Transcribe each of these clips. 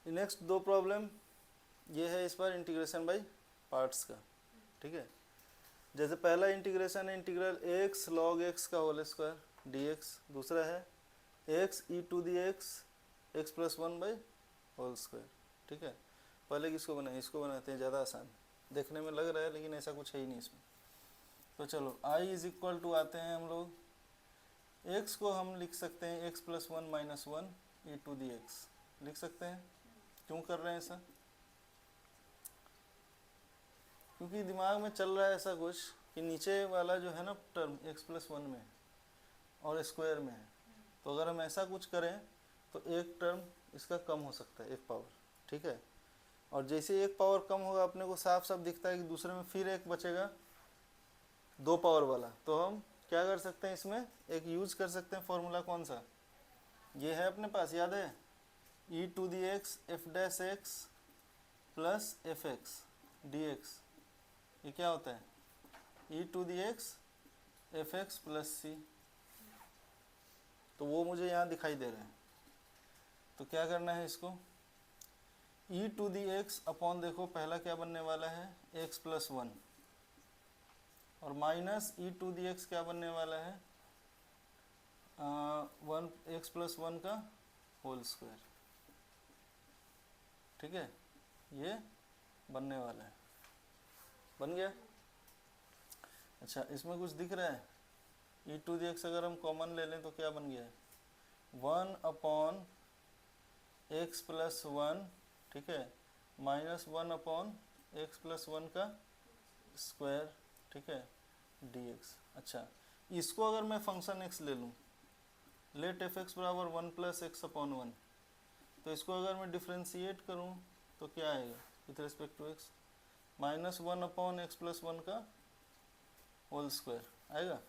Next दो problem ये है इस बार इंटीग्रेशन बाय पार्ट्स का, ठीक है। जैसे पहला इंटीग्रेशन है इंटीग्रल x log x का होल स्क्वायर dx, दूसरा है x e to the x plus 1 by whole square, ठीक है। पहले किसको बनाए, इसको बनाते हैं, ज़्यादा आसान देखने में लग रहा है लेकिन ऐसा कुछ है ही नहीं इसमें। तो चलो i इज इक्वल टू आते हैं हम लोग, x को हम लिख सकते हैं x plus 1 minus 1 e to the x लिख सकते हैं। क्यों कर रहे हैं ऐसा, क्योंकि दिमाग में चल रहा है ऐसा कुछ कि नीचे वाला जो है ना टर्म x प्लस 1 में और स्क्वायर में है, तो अगर हम ऐसा कुछ करें तो एक टर्म इसका कम हो सकता है, एक पावर, ठीक है। और जैसे एक पावर कम होगा अपने को साफ साफ दिखता है कि दूसरे में फिर एक बचेगा 2 पावर वाला, तो हम क्या कर सकते हैं, इसमें एक यूज कर सकते हैं फॉर्मूला, कौन सा, ये है अपने पास, याद है, e to the x f dash x plus f x d x, ये क्या होता है, e to the x f x plus c. तो वो मुझे यहाँ दिखाई दे रहे हैं, तो क्या करना है इसको, ई टू दी एक्स अपॉन, देखो पहला क्या बनने वाला है एक्स प्लस 1 और minus e to the X क्या बनने वाला है 1 एक्स प्लस 1 का होल स्क्वायर, ठीक है, ये बनने वाला है, बन गया। अच्छा इसमें कुछ दिख रहा है, ई टू दी एक्स अगर हम कॉमन ले लें तो क्या बन गया है 1 अपॉन एक्स प्लस 1, ठीक है, माइनस 1 अपॉन एक्स प्लस 1 का स्क्वायर, ठीक है, dx। अच्छा इसको अगर मैं फंक्शन x ले लूँ, लेट एफ एक्स बराबर 1 प्लस एक्स अपॉन 1, तो इसको अगर मैं डिफ्रेंशिएट करूँ तो क्या आएगा with respect to x, minus 1 upon x plus 1 का होल स्क्वायर आएगा,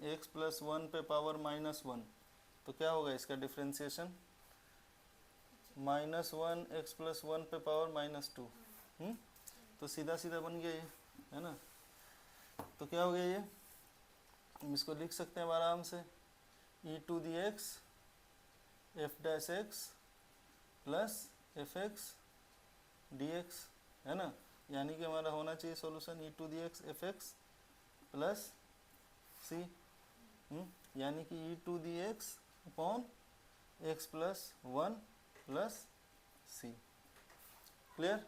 एक्स प्लस 1 पे पावर माइनस 1, तो क्या होगा इसका डिफ्रेंशिएशन, माइनस 1 एक्स प्लस 1 पे पावर माइनस 2, तो सीधा सीधा बन गया ये, है ना। तो क्या हो गया ये, हम इसको लिख सकते हैं आराम से, e to the x f dash x plus f x d x, है ना, यानी कि हमारा होना चाहिए solution e to the x f x plus c, यानी कि e to the x upon x plus 1 plus c. Clear,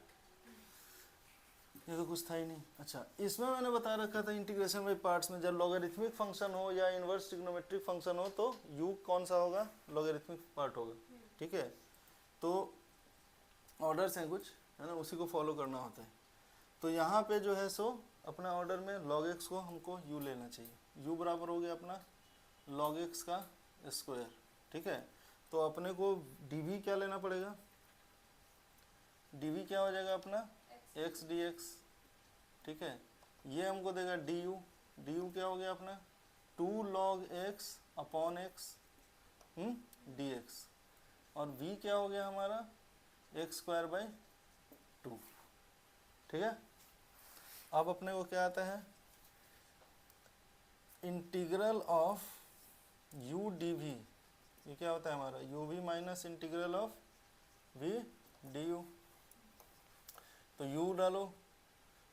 ये तो कुछ था ही नहीं। अच्छा इसमें मैंने बता रखा था इंटीग्रेशन बाय पार्ट्स में, जब लॉगरिथमिक फंक्शन हो या इनवर्स ट्रिग्नोमेट्रिक फंक्शन हो तो u कौन सा होगा, लॉगरिथमिक पार्ट होगा, ठीक है। तो ऑर्डर्स हैं कुछ, है ना, उसी को फॉलो करना होता है। तो यहाँ पे जो है सो अपना ऑर्डर में log x को हमको u लेना चाहिए, u बराबर हो गया अपना log x का स्क्वायर, ठीक है। तो अपने को dv क्या लेना पड़ेगा, dv क्या हो जाएगा अपना x dx, ठीक है, ये हमको देगा du, du क्या हो गया अपना 2 log x upon x dx, और v क्या हो गया हमारा x स्क्वायर बाई 2, ठीक है। अब अपने को क्या आता है, इंटीग्रल ऑफ u dv, ये क्या होता है हमारा uv minus integral of v du, तो u डालो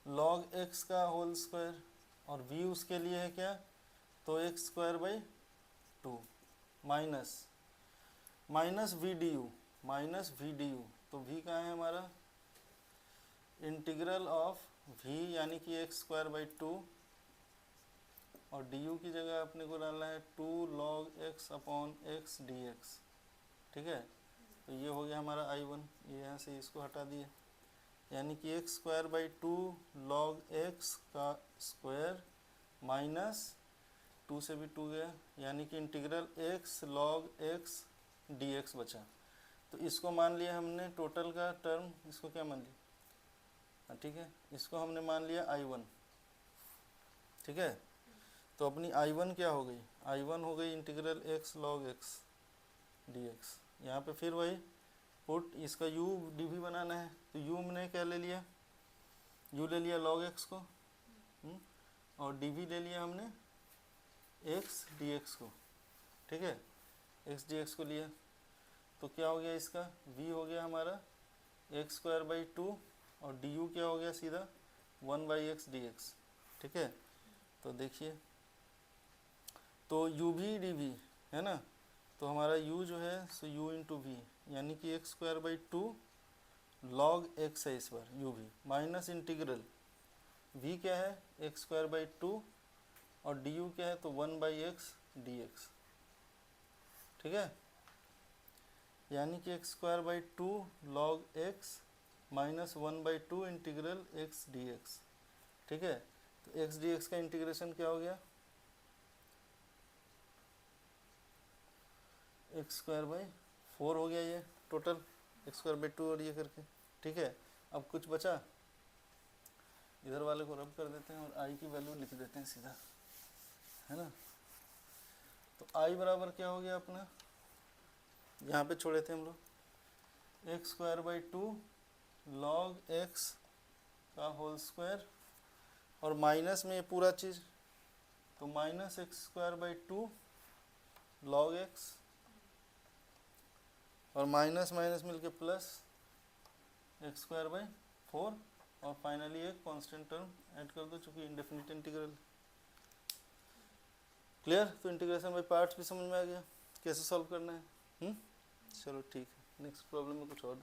log x का होल स्क्वायर और v उसके लिए है क्या, तो x square by 2 minus minus V D U, तो v कहाँ है हमारा, इंटीग्रल ऑफ v यानी कि x स्क्वायर बाई 2 और du की जगह अपने को डालना है 2 log x upon x dx, ठीक है। तो ये हो गया हमारा I1, ये यहाँ से इसको हटा दिए, यानी कि x square by 2 log x का स्क्वायर माइनस 2 से भी 2 गया, यानी कि integral x log x dx बचा। तो इसको मान लिया हमने टोटल का टर्म, इसको क्या मान लिया, ठीक है, इसको हमने मान लिया I1, ठीक है। तो अपनी I1 क्या हो गई, I1 हो गई integral x log x dx, यहाँ पे फिर वही पुट, इसका u dv बनाना है, तो u हमने क्या ले लिया, u ले लिया log x को, और dv ले लिया हमने x dx को, ठीक है, x dx को लिया। तो क्या हो गया इसका, v हो गया हमारा एक्स स्क्वायर बाई 2 और du क्या हो गया सीधा 1 बाई एक्स डी एक्स। ठीक है, तो देखिए तो u भी डी वी है ना, तो हमारा u जो है सो u इंटू वी, यानी कि x square by 2 log x है इस बार u भी, माइनस इंटीग्रल v क्या है एक्स स्क्वायर बाई 2 और du क्या है तो 1 बाई एक्स डी एक्स। ठीक है, यानी कि x square by 2 log x minus 1 by 2 integral x d x. ठीक है, तो एक्स डी एक्स का इंटीग्रेशन क्या हो गया एक्स स्क्वायर बाई 4 हो गया ये टोटल, एक्स स्क्वायर बाई 2 और ये करके। ठीक है, अब कुछ बचा, इधर वाले को रब कर देते हैं और आई की वैल्यू लिख देते हैं सीधा, है ना। तो आई बराबर क्या हो गया अपना, यहाँ पे छोड़े थे हम लोग x square by 2 log x का होल स्क्वायर और माइनस में ये पूरा चीज़, तो minus x square by 2 log x और माइनस माइनस मिलके प्लस एक्स स्क्वायर बाई 4 और फाइनली एक कांस्टेंट टर्म ऐड कर दो चूँकि इंडेफिनिट इंटीग्रल। क्लियर, तो इंटीग्रेशन बाई पार्ट्स भी समझ में आ गया कैसे सॉल्व करना है। चलो ठीक है, नेक्स्ट प्रॉब्लम में कुछ और